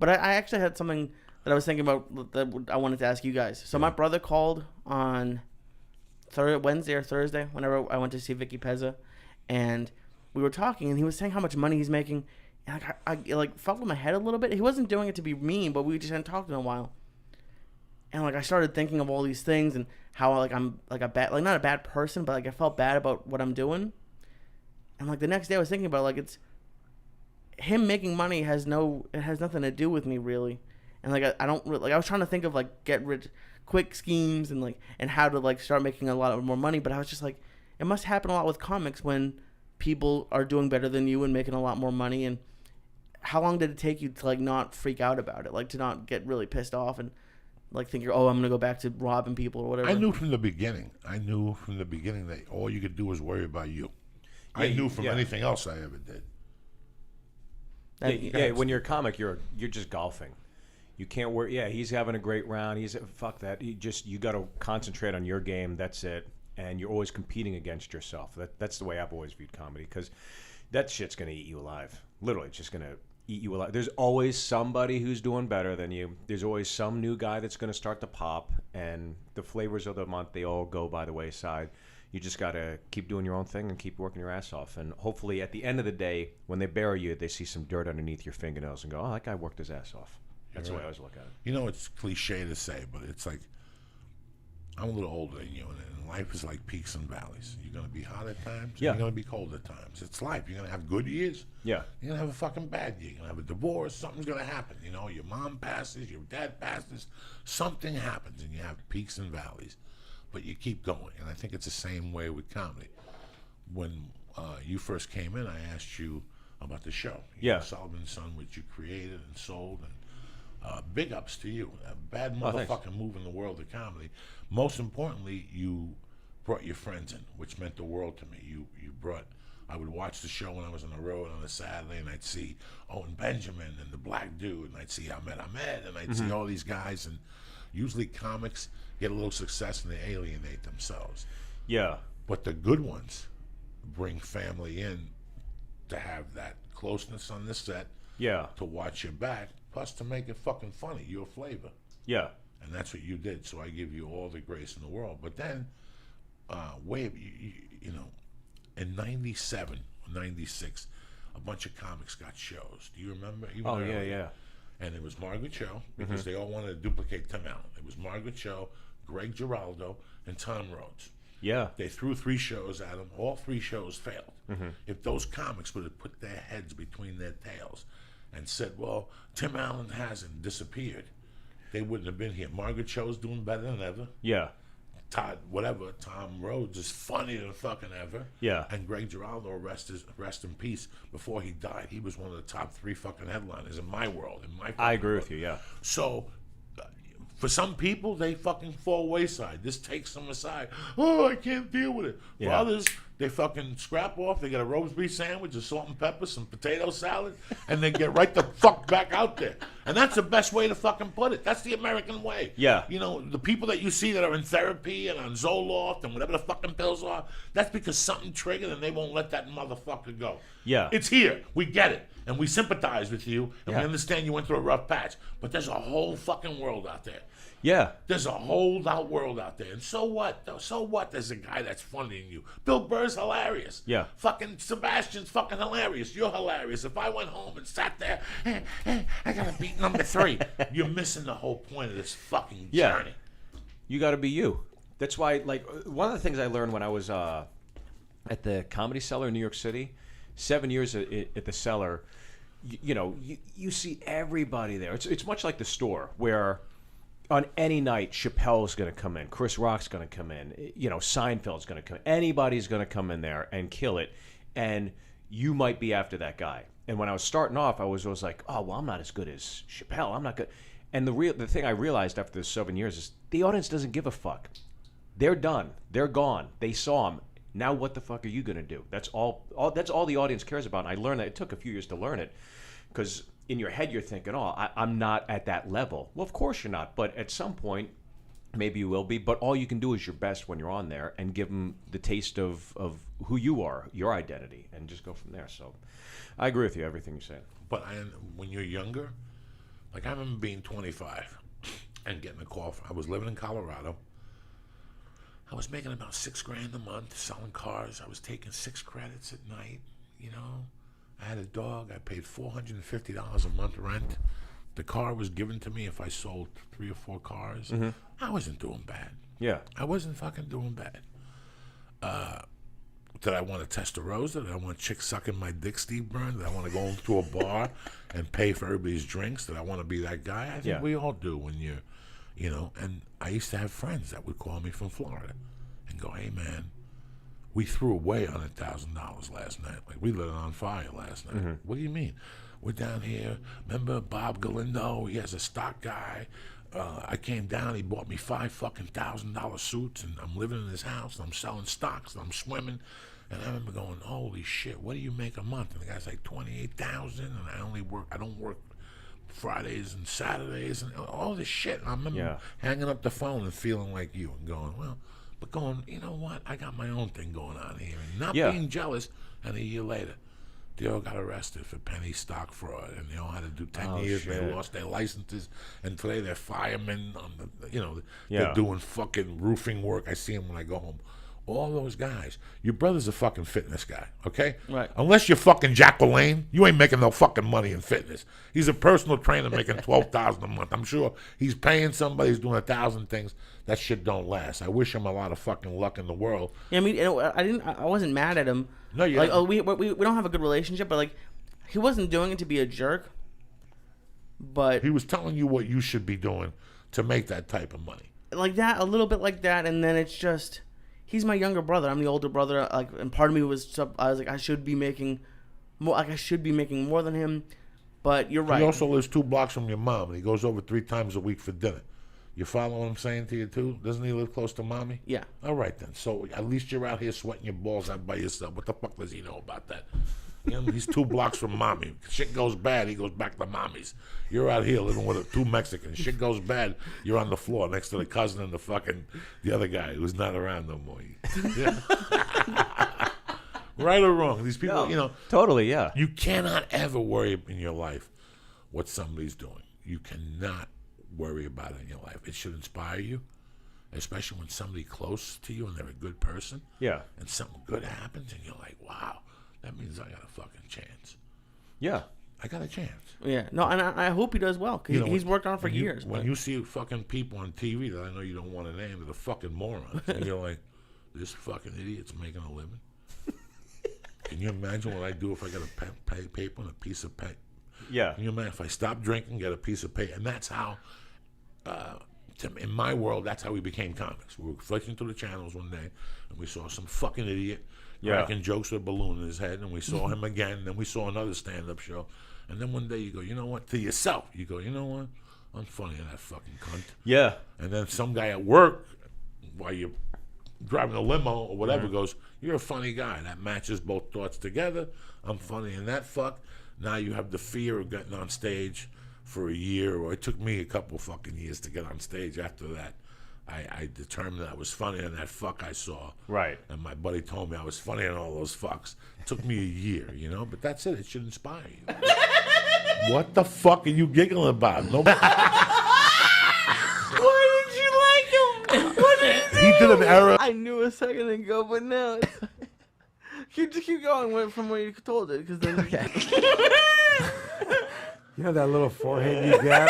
But I actually had something that I was thinking about that I wanted to ask you guys. So my brother called on Wednesday or Thursday, whenever I went to see Vicky Pezza, and we were talking, and he was saying how much money he's making. And I like felt in my head a little bit. He wasn't doing it to be mean, but we just hadn't talked in a while. And like I started thinking of all these things and how like I'm like a bad, like not a bad person, but like I felt bad about what I'm doing. And like the next day I was thinking about like it's him making money it has nothing to do with me really. And like I don't like I was trying to think of like get rich quick schemes and like and how to like start making a lot more money, but I was just like it must happen a lot with comics when people are doing better than you and making a lot more money. And how long did it take you to like not freak out about it, like to not get really pissed off and like think I'm gonna go back to robbing people or whatever? I knew from the beginning that all you could do was worry about you. I knew from anything else I ever did. When you're a comic, you're just golfing. You can't worry. Yeah, he's having a great round. Fuck that. You got to concentrate on your game. That's it. And you're always competing against yourself. That's the way I've always viewed comedy, because that shit's gonna eat you alive. Literally, it's just gonna eat you alive. There's always somebody who's doing better than you. There's always some new guy that's gonna start to pop, and the flavors of the month, they all go by the wayside. You just gotta keep doing your own thing and keep working your ass off. And hopefully, at the end of the day, when they bury you, they see some dirt underneath your fingernails and go, "Oh, that guy worked his ass off." That's the way I always look at it. You know, it's cliche to say, but it's like I'm a little older than you, and life is like peaks and valleys. You're going to be hot at times, and you're going to be cold at times. It's life. You're going to have good years. Yeah. You're going to have a fucking bad year. You're going to have a divorce. Something's going to happen. You know, your mom passes, your dad passes. Something happens, and you have peaks and valleys. But you keep going, and I think it's the same way with comedy. When you first came in, I asked you about the show. Sullivan's Son, which you created and sold, and big ups to you. A bad motherfucking move in the world of comedy. Most importantly, you brought your friends in, which meant the world to me. You brought. I would watch the show when I was on the road on a Saturday, and I'd see Owen Benjamin and the Black Dude, and I'd see Ahmed, and I'd see all these guys. And usually comics get a little success and they alienate themselves. Yeah. But the good ones bring family in to have that closeness on the set. Yeah. To watch your back, plus to make it fucking funny, your flavor. Yeah. And that's what you did, so I give you all the grace in the world. But then, you know, in 97, 96, a bunch of comics got shows. Do you remember? Yeah. And it was Margaret Cho, because they all wanted to duplicate Tim Allen. It was Margaret Cho, Greg Giraldo, and Tom Rhodes. Yeah. They threw 3 shows at him. All 3 shows failed. If those comics would have put their heads between their tails and said, well, Tim Allen hasn't disappeared, they wouldn't have been here. Margaret Cho's doing better than ever. Yeah. Tom Rhodes is funnier than fucking ever. Yeah. And Greg Giraldo, rest in peace, before he died, he was one of the top 3 fucking headliners in my world. I agree with you, yeah. So, for some people, they fucking fall wayside. This takes them aside. Oh, I can't deal with it. For others, they fucking scrap off. They get a roast beef sandwich, a salt and pepper, some potato salad, and they get right the fuck back out there. And that's the best way to fucking put it. That's the American way. Yeah. You know, the people that you see that are in therapy and on Zoloft and whatever the fucking pills are, that's because something triggered and they won't let that motherfucker go. Yeah. It's here. We get it. And we sympathize with you, and we understand you went through a rough patch. But there's a whole fucking world out there. Yeah. There's a whole out world out there. And so what? So what? There's a guy that's funny you. Bill Burr's hilarious. Yeah. Fucking Sebastian's fucking hilarious. You're hilarious. If I went home and sat there, I gotta beat number 3. You're missing the whole point of this fucking journey. You gotta be you. That's why, like, one of the things I learned when I was at the Comedy Cellar in New York City, 7 years at the Cellar, you see everybody there. It's much like the store where on any night Chappelle's going to come in, Chris Rock's going to come in, Seinfeld's going to come in. Anybody's going to come in there and kill it, and you might be after that guy. And when I was starting off, I was like, oh, well, I'm not as good as Chappelle. I'm not good. And the thing I realized after the 7 years is the audience doesn't give a fuck. They're done. They're gone. They saw him. Now what the fuck are you going to do? That's all the audience cares about. And I learned that. It took a few years to learn it, because in your head you're thinking, oh, I'm not at that level. Well, of course you're not. But at some point, maybe you will be. But all you can do is your best when you're on there and give them the taste of who you are, your identity, and just go from there. So I agree with you, everything you said. But when you're younger, Like, I remember being 25 and getting a call. I was living in Colorado. I was making about $6,000 a month selling cars. I was taking 6 credits at night, you know. I had a dog. I paid $450 a month rent. The car was given to me if I sold 3 or 4 cars. Mm-hmm. I wasn't doing bad. Yeah. I wasn't fucking doing bad. Did I want to Testarossa? Did I want chicks sucking my dick, Steve Byrne? Did I want to go into a bar and pay for everybody's drinks? Did I want to be that guy? I think we all do when you're, you know. And I used to have friends that would call me from Florida and go, hey, man, we threw away $100,000 last night. Like, we lit it on fire last night. Mm-hmm. What do you mean? We're down here. Remember Bob Galindo? He has a stock guy. I came down. He bought me $5,000 suits, and I'm living in his house. And I'm selling stocks. And I'm swimming. And I remember going, holy shit, what do you make a month? And the guy's like, $28,000, and I don't work Fridays and Saturdays and all this shit. And I remember hanging up the phone and feeling like you and going, well, but going, you know what? I got my own thing going on here, and not being jealous. And a year later, they all got arrested for penny stock fraud, and they all had to do 10 years. Shit. And they lost their licenses, and today they're firemen on the, you know, they're doing fucking roofing work. I see them when I go home. All those guys. Your brother's a fucking fitness guy, okay? Right. Unless you're fucking Jack LaLanne, you ain't making no fucking money in fitness. He's a personal trainer making $12,000 a month. I'm sure he's paying somebody. He's doing 1,000 things. That shit don't last. I wish him a lot of fucking luck in the world. Yeah, I mean, I wasn't mad at him. No, you like, oh, we don't have a good relationship, but like, he wasn't doing it to be a jerk. But he was telling you what you should be doing to make that type of money. Like that, a little bit like that, and then it's just. He's my younger brother. I'm the older brother. Like, and part of me was, I was like, I should be making more. Like, I should be making more than him. But you're right. He also lives 2 blocks from your mom, and he goes over 3 times a week for dinner. You follow what I'm saying to you too? Doesn't he live close to mommy? Yeah. All right then. So at least you're out here sweating your balls out by yourself. What the fuck does he know about that? You know, he's 2 blocks from mommy. Shit goes bad, he goes back to mommy's. You're out here living with 2 Mexicans. Shit goes bad, you're on the floor next to the cousin and the other guy who's not around no more. Yeah. Right or wrong? These people, you know. Totally, yeah. You cannot ever worry in your life what somebody's doing. You cannot worry about it in your life. It should inspire you, especially when somebody close to you and they're a good person. Yeah. And something good happens and you're like, wow. That means I got a fucking chance. Yeah. I got a chance. Yeah. No, and I hope he does well, because he's worked on it for years. When you see fucking people on TV that I know you don't want to name, they're fucking morons. And you're like, this fucking idiot's making a living. Can you imagine what I'd do if I got a paper and a piece of paper? Yeah. Can you imagine if I stopped drinking, get a piece of paper? And that's how, in my world, that's how we became comics. We were flicking through the channels one day, and we saw some fucking idiot cracking jokes with a balloon in his head, and we saw him again, and then we saw another stand-up show. And then one day you go, you know what? To yourself, you go, you know what? I'm funny in that fucking cunt. Yeah. And then some guy at work, while you're driving a limo or whatever, goes, you're a funny guy. That matches both thoughts together. I'm funny in that fuck. Now you have the fear of getting on stage for a year, or it took me a couple fucking years to get on stage after that. I determined that I was funny in that fuck I saw. Right. And my buddy told me I was funny in all those fucks. It took me a year, you know? But that's it. It should inspire you. What the fuck are you giggling about? Nobody... Why did you like him? What did he do? He did an error. I knew a second ago, but now... keep going from where you told it, because then... You know that little forehead you got?